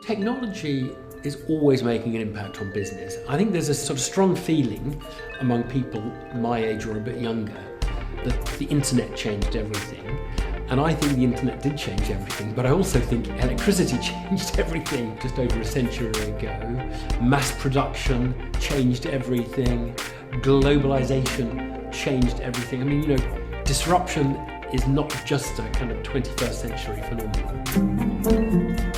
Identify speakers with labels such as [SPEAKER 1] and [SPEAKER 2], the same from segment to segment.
[SPEAKER 1] Technology is always making an impact on business. I think there's a sort of strong feeling among people my age or a bit younger that the internet changed everything. And I think the internet did change everything, but I also think electricity changed everything just over a century ago. Mass production changed everything. Globalization changed everything. I mean, you know, disruption is not just a kind of 21st century phenomenon.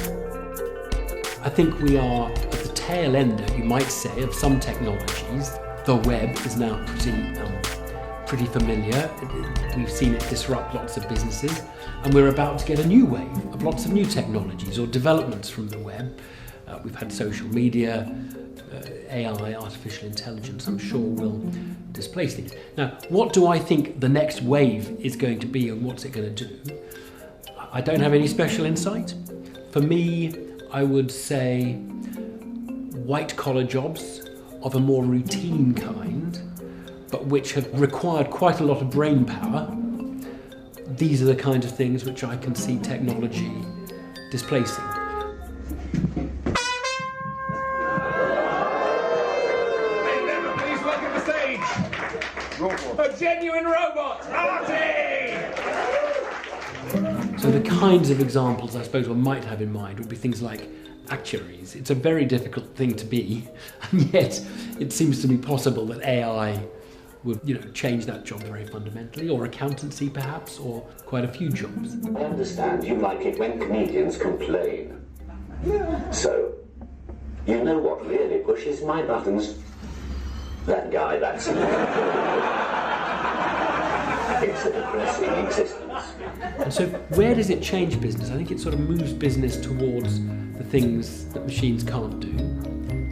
[SPEAKER 1] I think we are at the tail end, you might say, of some technologies. The web is now pretty familiar. We've seen it disrupt lots of businesses, and we're about to get a new wave of lots of new technologies or developments from the web. We've had social media, AI, artificial intelligence, I'm sure will displace things. Now, what do I think the next wave is going to be and what's it going to do? I don't have any special insight. For me, I would say white-collar jobs of a more routine kind, but which have required quite a lot of brain power. These are the kinds of things which I can see technology displacing. Please welcome the stage, a genuine robot, Artie! So the kinds of examples I suppose one might have in mind would be things like actuaries. It's a very difficult thing to be, and yet it seems to be possible that AI would, change that job very fundamentally, or accountancy perhaps, or quite a few jobs.
[SPEAKER 2] I understand you like it when comedians complain. So, you know what really pushes my buttons? That guy, that's it's a depressing existence.
[SPEAKER 1] And so where does it change business? I think it sort of moves business towards the things that machines can't do.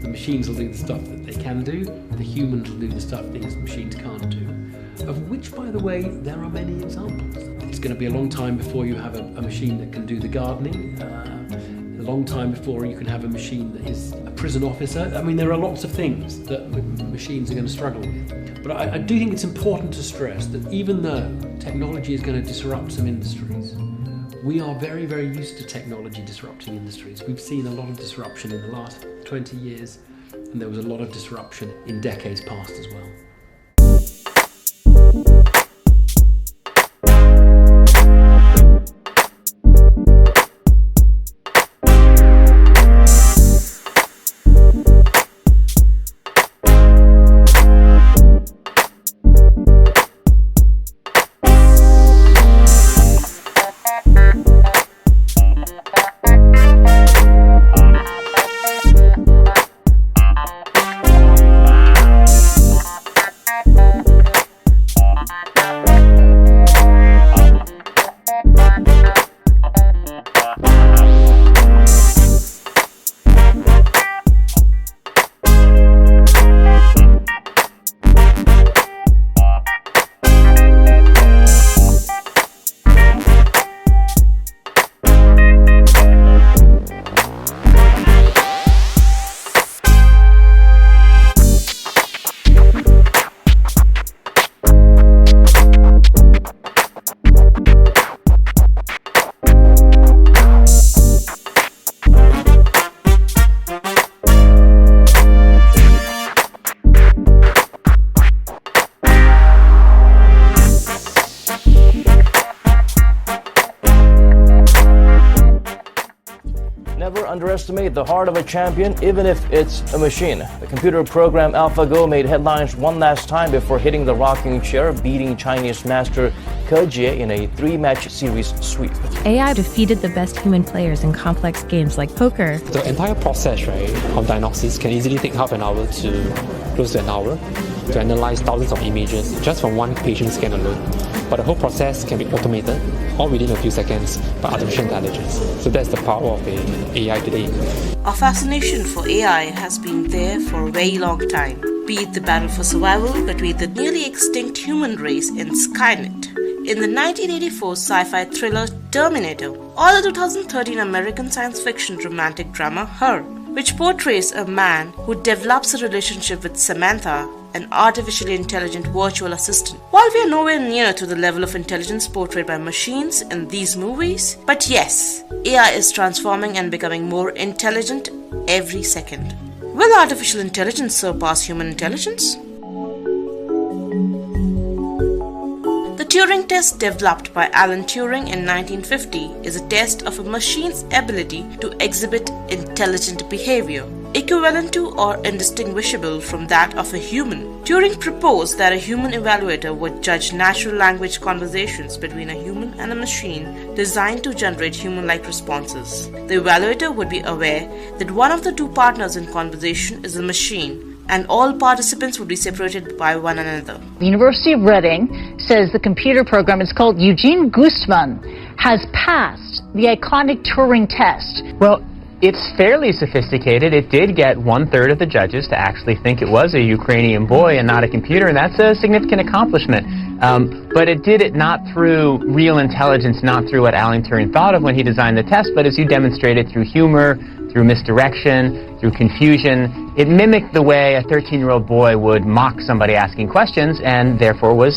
[SPEAKER 1] The machines will do the stuff that they can do. The humans will do the stuff things machines can't do. Of which, by the way, there are many examples. It's going to be a long time before you have a machine that can do the gardening. A long time before you can have a machine that is a prison officer. I mean, there are lots of things that machines are going to struggle with. But I do think it's important to stress that even though technology is going to disrupt some industries, we are very, very used to technology disrupting industries. We've seen a lot of disruption in the last 20 years, and there was a lot of disruption in decades past as well.
[SPEAKER 3] Never underestimate the heart of a champion, even if it's a machine. The computer program AlphaGo made headlines one last time before hitting the rocking chair, beating Chinese master Ke Jie in a 3-match series sweep.
[SPEAKER 4] AI defeated the best human players in complex games like poker.
[SPEAKER 5] The entire process, of diagnosis can easily take half an hour to close to an hour to analyze thousands of images just from one patient scan alone. But the whole process can be automated, all within a few seconds, by artificial intelligence. So that's the power of AI today.
[SPEAKER 6] Our fascination for AI has been there for a very long time, be it the battle for survival between the nearly extinct human race and Skynet, in the 1984 sci-fi thriller Terminator, or the 2013 American science fiction romantic drama Her, which portrays a man who develops a relationship with Samantha, an artificially intelligent virtual assistant. While we are nowhere near to the level of intelligence portrayed by machines in these movies, but yes, AI is transforming and becoming more intelligent every second. Will artificial intelligence surpass human intelligence? The Turing test, developed by Alan Turing in 1950, is a test of a machine's ability to exhibit intelligent behavior, equivalent to or indistinguishable from that of a human. Turing proposed that a human evaluator would judge natural language conversations between a human and a machine designed to generate human-like responses. The evaluator would be aware that one of the two partners in conversation is a machine, and all participants would be separated by one another.
[SPEAKER 7] The University of Reading says the computer program, it's called Eugene Gustman, has passed the iconic Turing test.
[SPEAKER 8] Well, it's fairly sophisticated. It did get 1/3 of the judges to actually think it was a Ukrainian boy and not a computer, and that's a significant accomplishment. But it did it not through real intelligence, not through what Alan Turing thought of when he designed the test, but as you demonstrated, through humor, through misdirection, through confusion. It mimicked the way a 13-year-old boy would mock somebody asking questions, and therefore was,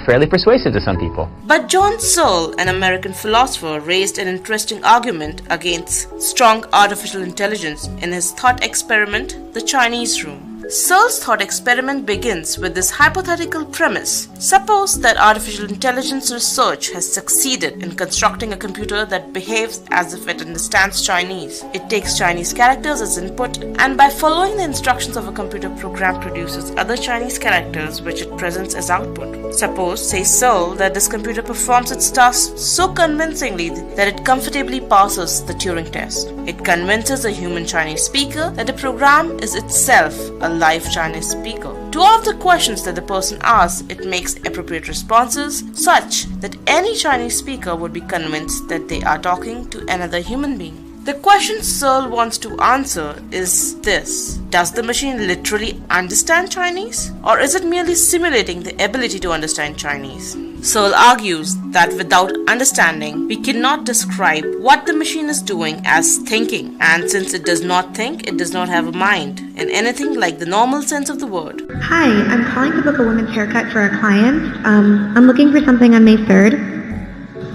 [SPEAKER 8] fairly persuasive to some people.
[SPEAKER 6] But John Searle, an American philosopher, raised an interesting argument against strong artificial intelligence in his thought experiment, The Chinese Room. Searle's thought experiment begins with this hypothetical premise. Suppose that artificial intelligence research has succeeded in constructing a computer that behaves as if it understands Chinese. It takes Chinese characters as input, and by following the instructions of a computer program produces other Chinese characters which it presents as output. Suppose, says Searle, that this computer performs its task so convincingly that it comfortably passes the Turing test. It convinces a human Chinese speaker that the program is itself a live Chinese speaker. To all of the questions that the person asks, it makes appropriate responses such that any Chinese speaker would be convinced that they are talking to another human being. The question Searle wants to answer is this: does the machine literally understand Chinese? Or is it merely simulating the ability to understand Chinese? Searle argues that without understanding, we cannot describe what the machine is doing as thinking. And since it does not think, it does not have a mind in anything like the normal sense of the word.
[SPEAKER 9] Hi, I'm calling to book a women's haircut for a client. I'm looking for something on May 3rd.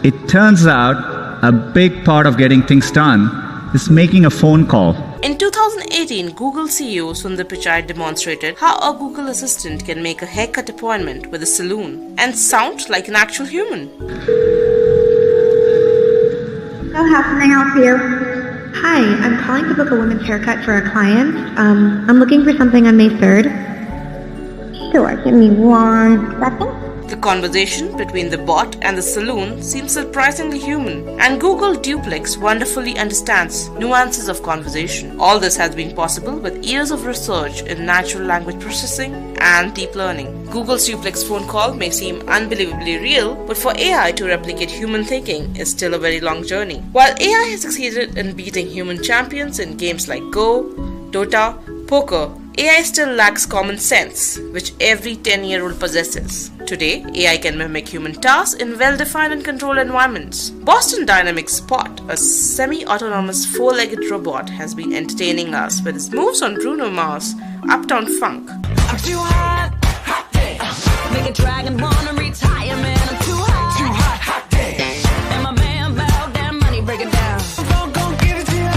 [SPEAKER 10] It turns out a big part of getting things done is making a phone call.
[SPEAKER 6] In 2018, Google CEO Sundar Pichai demonstrated how a Google Assistant can make a haircut appointment with a salon and sound like an actual human.
[SPEAKER 9] So how can I help you? Hi, I'm calling to book a women's haircut for a client. I'm looking for something on May 3rd. Sure, give me 1 second.
[SPEAKER 6] The conversation between the bot and the saloon seems surprisingly human, and Google Duplex wonderfully understands nuances of conversation. All this has been possible with years of research in natural language processing and deep learning. Google's Duplex phone call may seem unbelievably real, but for AI to replicate human thinking is still a very long journey. While AI has succeeded in beating human champions in games like Go, Dota, poker, AI still lacks common sense, which every 10-year-old possesses. Today, AI can mimic human tasks in well-defined and controlled environments. Boston Dynamics Spot, a semi-autonomous four-legged robot, has been entertaining us with its moves on Bruno Mars' Uptown Funk.
[SPEAKER 11] I'm too hot, hot day. Make a dragon wanna retire, man. I'm too hot, hot day. And my man bow down, money break it down. Gon' give it to you.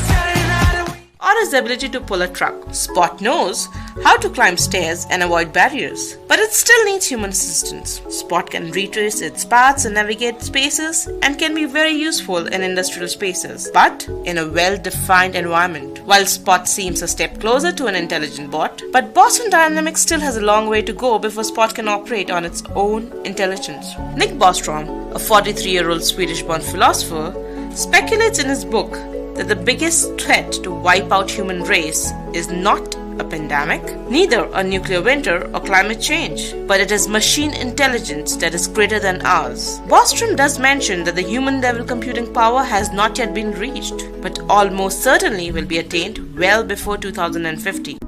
[SPEAKER 11] Saturday night.
[SPEAKER 6] Or his ability to pull a truck. Spot knows how to climb stairs and avoid barriers, but it still needs human assistance. Spot can retrace its paths and navigate spaces and can be very useful in industrial spaces, but in a well-defined environment. While Spot seems a step closer to an intelligent bot, but Boston Dynamics still has a long way to go before Spot can operate on its own intelligence. Nick Bostrom, a 43-year-old Swedish-born philosopher, speculates in his book that the biggest threat to wipe out human race is not a pandemic, neither a nuclear winter or climate change, but it is machine intelligence that is greater than ours. Bostrom does mention that the human level computing power has not yet been reached, but almost certainly will be attained well before 2050.